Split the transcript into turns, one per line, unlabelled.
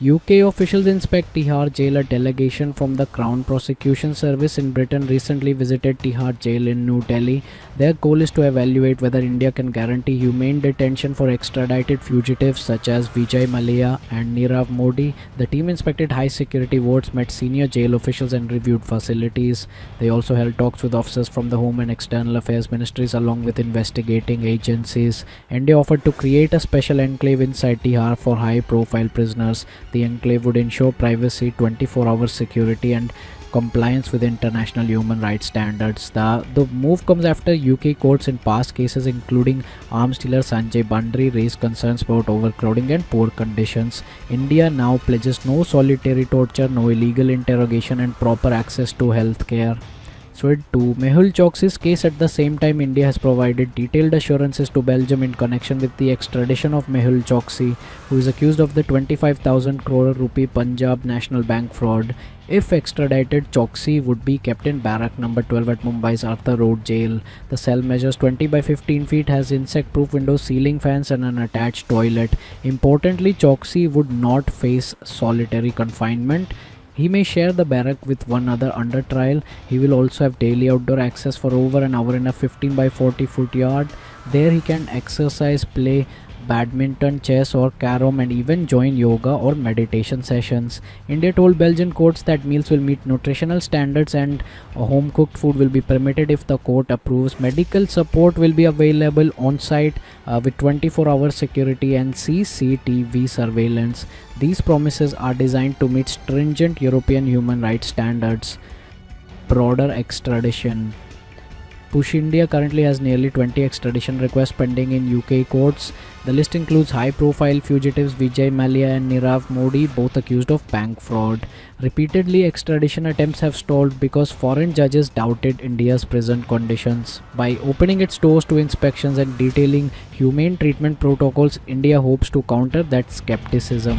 UK officials inspect Tihar jail. A delegation from the Crown Prosecution Service in Britain recently visited Tihar jail in New Delhi. Their goal is to evaluate whether India can guarantee humane detention for extradited fugitives such as Vijay Mallya and Nirav Modi. The team inspected high security wards, met senior jail officials, and reviewed facilities. They also held talks with officers from the Home and External Affairs ministries along with investigating agencies. India offered to create a special enclave inside Tihar for high profile prisoners. The enclave would ensure privacy, 24-hour security, and compliance with international human rights standards. The move comes after UK courts in past cases, including arms dealer Sanjay Bandri, raised concerns about overcrowding and poor conditions. India now pledges no solitary torture, no illegal interrogation, and proper access to health care. So to Mehul Choksi's case, at the same time, India has provided detailed assurances to Belgium in connection with the extradition of Mehul Choksi, who is accused of the 25,000 crore rupee Punjab National Bank fraud. If extradited, Choksi would be kept in barrack number 12 at Mumbai's Arthur Road jail. The cell measures 20 by 15 feet, has insect-proof windows, ceiling fans, and an attached toilet. Importantly, Choksi would not face solitary confinement. He may share the barrack with one other under trial. He will also have daily outdoor access for over an hour in a 15 by 40 foot yard. There he can exercise, play badminton, chess or carom, and even join yoga or meditation sessions. India told Belgian courts that meals will meet nutritional standards and home cooked food will be permitted if the court approves. Medical support will be available on site with 24-hour security and CCTV surveillance. These promises are designed to meet stringent European human rights standards. Broader extradition. Push India currently has nearly 20 extradition requests pending in UK courts. The list includes high-profile fugitives Vijay Mallya and Nirav Modi, both accused of bank fraud. Repeatedly, extradition attempts have stalled because foreign judges doubted India's prison conditions. By opening its doors to inspections and detailing humane treatment protocols, India hopes to counter that skepticism.